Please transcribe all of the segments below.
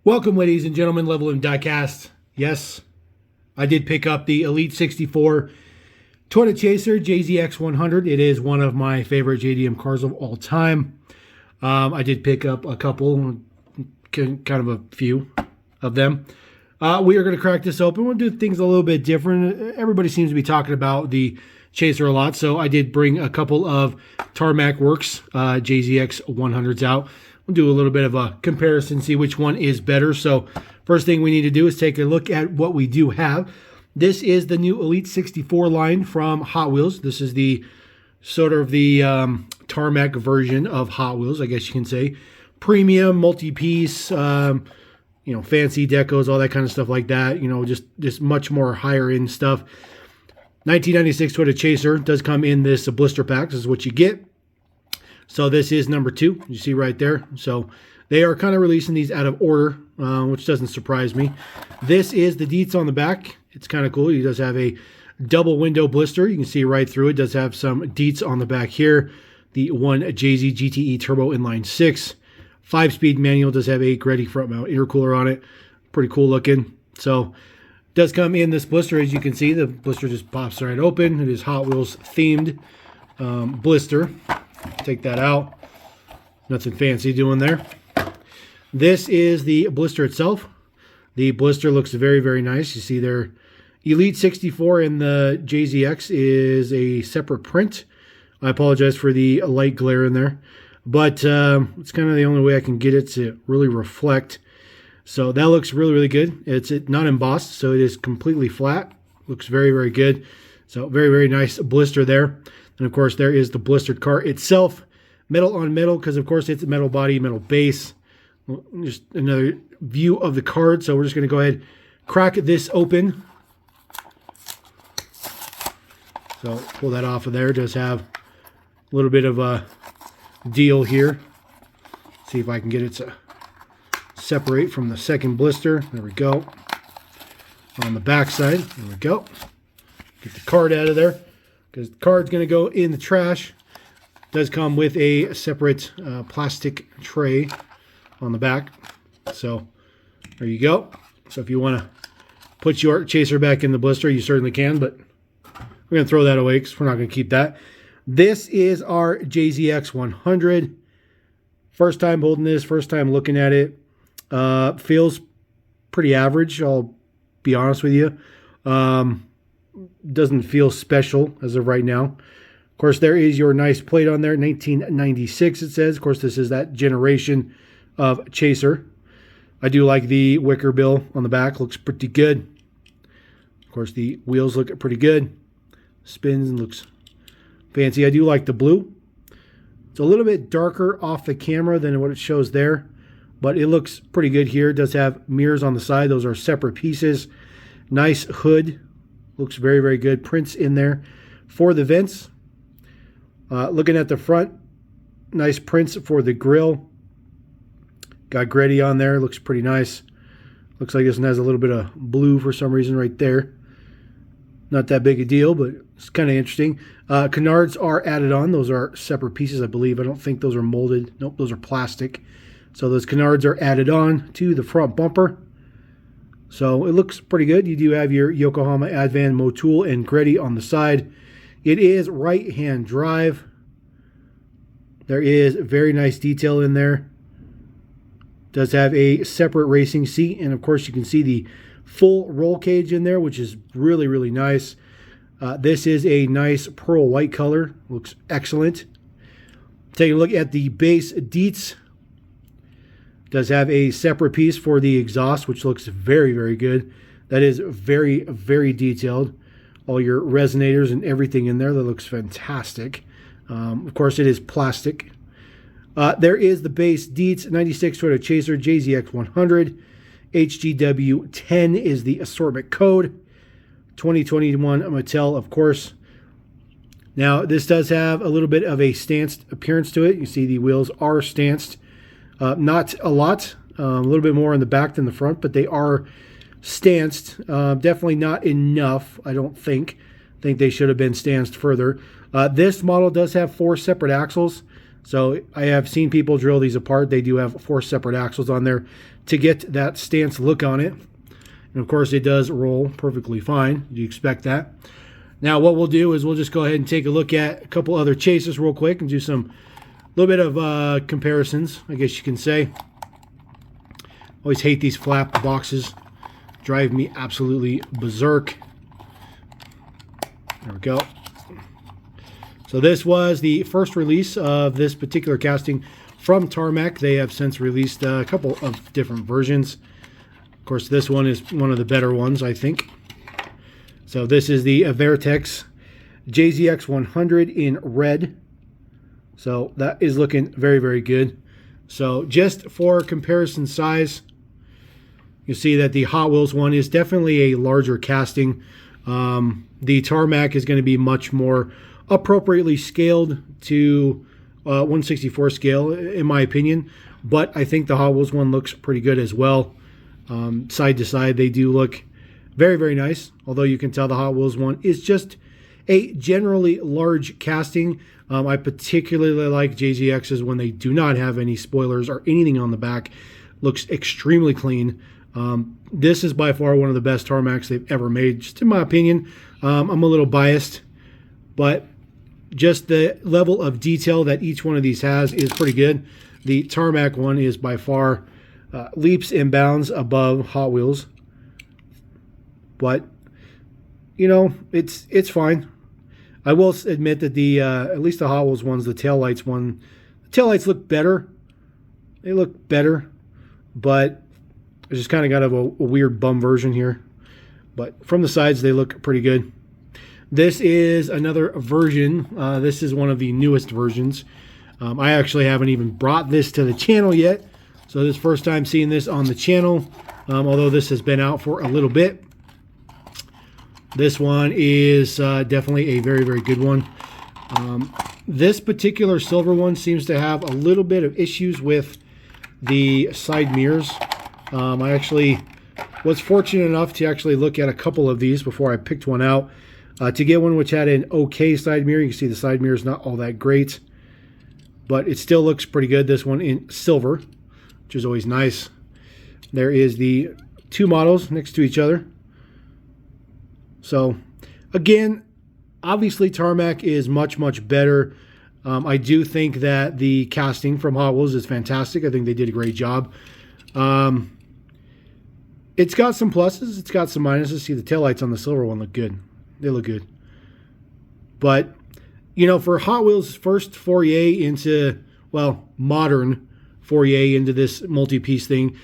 Welcome, ladies and gentlemen, Level M Diecast. Yes, I did pick up the Elite64 Toyota Chaser ZX100. It is one of my favorite JDM cars of all time. I did pick up a couple, kind of a few of them. We are going to crack this open. We'll do things a little bit different. Everybody seems to be talking about the Chaser a lot, so I did bring a couple of Tarmac Works ZX100s out. We'll do a little bit of a comparison, see which one is better. So first thing we need to do is take a look at what we do have. This is the new Elite64 line from Hot Wheels. This is the sort of the Tarmac version of Hot Wheels, I guess you can say. Premium, multi-piece, you know, fancy decos, all that kind of stuff like that. You know, just much more higher end stuff. 1996 Toyota Chaser does come in this blister pack. This is what you get. So this is number 2, you see right there. So they are kind of releasing these out of order, which doesn't surprise me. This is the deets on the back. It's kind of cool. It does have a double window blister. You can see right through it. Does have some deets on the back here. The 1JZ GTE Turbo Inline 6. 5-speed manual. Does have a Greddy front mount intercooler on it. Pretty cool looking. So does come in this blister. As you can see, the blister just pops right open. It is Hot Wheels themed blister. Take that out. Nothing fancy doing there. This is the blister itself. The blister looks very, very nice. You see there, Elite64 and the JZX is a separate print. I apologize for the light glare in there, but it's kind of the only way I can get it to really reflect. So that looks really, really good. It's not embossed, so it is completely flat. Looks very, very good. So very, very nice blister there. And of course, there is the blistered car itself. Metal on metal, because of course it's a metal body, metal base. Just another view of the card. So we're just going to go ahead, crack this open. So pull that off of there. It does have a little bit of a deal here. See if I can get it to separate from the second blister. There we go. On the back side, there we go. Get the card out of there, because the card's going to go in the trash. It does come with a separate plastic tray on the back. So there you go. So if you want to put your Chaser back in the blister, you certainly can, but we're going to throw that away because we're not going to keep that. This is our ZX100. First time holding this, first time looking at it. Feels pretty average, I'll be honest with you. Doesn't feel special as of right now. Of course, there is your nice plate on there, 1996 it says. Of course, this is that generation of Chaser. I do like the wicker bill on the back, looks pretty good. Of course, the wheels look pretty good. Spins and looks fancy. I do like the blue. It's a little bit darker off the camera than what it shows there, but it looks pretty good here. It does have mirrors on the side. Those are separate pieces. Nice hood. Looks very, very good. Prints in there for the vents. Looking at the front, nice prints for the grill. Got Greddy on there. Looks pretty nice. Looks like this one has a little bit of blue for some reason right there. Not that big a deal, but it's kind of interesting. Canards are added on. Those are separate pieces, I believe. I don't think those are molded. Nope, those are plastic. So those canards are added on to the front bumper. So it looks pretty good. You do have your Yokohama Advan Motul and Greddy on the side. It is right-hand drive. There is very nice detail in there. Does have a separate racing seat. And of course you can see the full roll cage in there, which is really, really nice. This is a nice pearl white color. Looks excellent. Take a look at the base deets. Does have a separate piece for the exhaust, which looks very, very good. That is very, very detailed. All your resonators and everything in there. That looks fantastic. Of course, it is plastic. There is the base deets. 96 Toyota Chaser ZX100. HGW10 is the assortment code. 2021 Mattel, of course. Now, this does have a little bit of a stanced appearance to it. You see the wheels are stanced. Not a lot, a little bit more in the back than the front, but they are stanced. Definitely not enough, I don't think. I think they should have been stanced further. This model does have 4 separate axles, So I have seen people drill these apart. They do have 4 separate axles on there to get that stance look on it. And of course it does roll perfectly fine. You expect that. Now what we'll do is we'll just go ahead and take a look at a couple other chasers real quick and do some little bit of comparisons, I guess you can say. Always hate these flap boxes. Drive me absolutely berserk. There we go. So this was the first release of this particular casting from Tarmac. They have since released a couple of different versions. Of course, this one is one of the better ones, I think. So this is the Vertex ZX100 in red. So that is looking very, very good. So just for comparison size, you see that the Hot Wheels one is definitely a larger casting. The Tarmac is going to be much more appropriately scaled to 1/64 scale, in my opinion. But I think the Hot Wheels one looks pretty good as well. Side to side, they do look very, very nice. Although you can tell the Hot Wheels one is just a generally large casting. I particularly like JZX's when they do not have any spoilers or anything on the back. Looks extremely clean. This is by far one of the best Tarmacs they've ever made, just in my opinion. I'm a little biased, but just the level of detail that each one of these has is pretty good. The Tarmac one is by far leaps and bounds above Hot Wheels. But, you know, it's fine. I will admit that the at least the Hot Wheels ones, the taillights look better. They look better, but I just kind of got a weird bum version here. But from the sides, they look pretty good. This is another version. This is one of the newest versions. I actually haven't even brought this to the channel yet. So this is first time seeing this on the channel, although this has been out for a little bit. This one is definitely a very, very good one. This particular silver one seems to have a little bit of issues with the side mirrors. I actually was fortunate enough to actually look at a couple of these before I picked one out. To get one which had an okay side mirror. You can see the side mirror is not all that great, but it still looks pretty good. This one in silver, which is always nice. There is the 2 models next to each other. So again, obviously Tarmac is much, much better. I do think that the casting from Hot Wheels is fantastic. I think they did a great job. It's got some pluses. It's got some minuses. See, the taillights on the silver one look good. They look good. But, you know, for Hot Wheels' first foray into, well, modern foray into this multi-piece thing,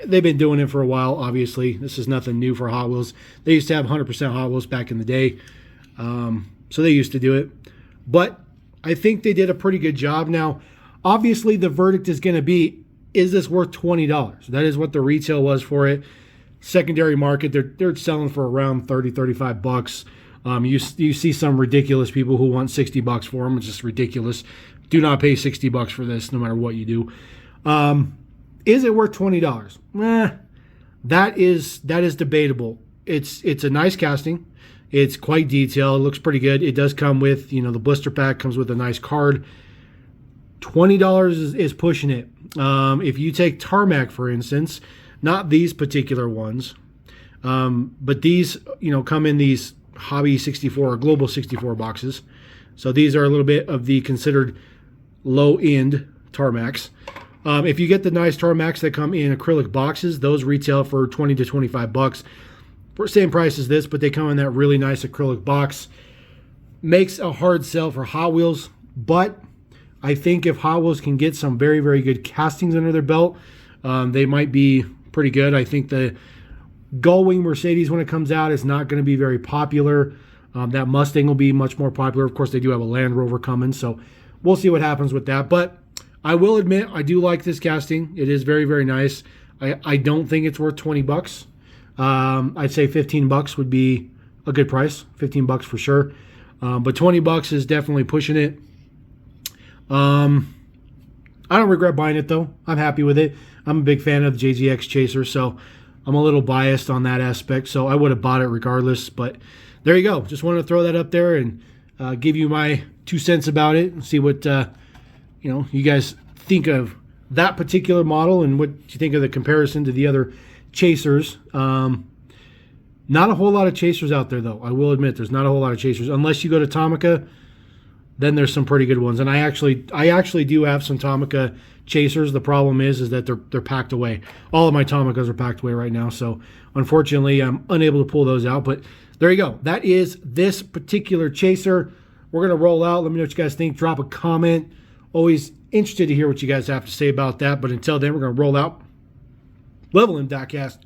they've been doing it for a while, obviously. This is nothing new for Hot Wheels. They used to have 100% Hot Wheels back in the day. So they used to do it. But I think they did a pretty good job. Now, obviously, the verdict is going to be, is this worth $20? That is what the retail was for it. Secondary market, they're selling for around 30, 35 bucks. You see some ridiculous people who want 60 bucks for them. It's just ridiculous. Do not pay 60 bucks for this, no matter what you do. Is it worth $20? That is debatable. It's a nice casting. It's quite detailed. It looks pretty good. It does come with, you know, the blister pack comes with a nice card. $20 is pushing it. If you take Tarmac, for instance, not these particular ones, but these, you know, come in these Hobby 64 or Global 64 boxes. So these are a little bit of the considered low-end Tarmacs. If you get the nice Tarmacs that come in acrylic boxes, those retail for 20 to 25 bucks. Same price as this, but they come in that really nice acrylic box. Makes a hard sell for Hot Wheels, but I think if Hot Wheels can get some very, very good castings under their belt, they might be pretty good. I think the Gullwing Mercedes, when it comes out, is not going to be very popular. That Mustang will be much more popular. Of course, they do have a Land Rover coming, so we'll see what happens with that. But I will admit, I do like this casting. It is very, very nice. I don't think it's worth 20 bucks. I'd say 15 bucks would be a good price. 15 bucks for sure. But 20 bucks is definitely pushing it. I don't regret buying it, though. I'm happy with it. I'm a big fan of the JZX Chaser, so I'm a little biased on that aspect, so I would have bought it regardless. But there you go. Just wanted to throw that up there and give you my 2 cents about it and see what you guys think of that particular model and what you think of the comparison to the other chasers. Not a whole lot of chasers out there, though. I will admit there's not a whole lot of chasers. Unless you go to Tomica, then there's some pretty good ones. And I actually do have some Tomica chasers. The problem is that they're packed away. All of my Tomicas are packed away right now. So unfortunately, I'm unable to pull those out. But there you go. That is this particular chaser. We're going to roll out. Let me know what you guys think. Drop a comment. Always interested to hear what you guys have to say about that. But until then, we're going to roll out. Level M Diecast.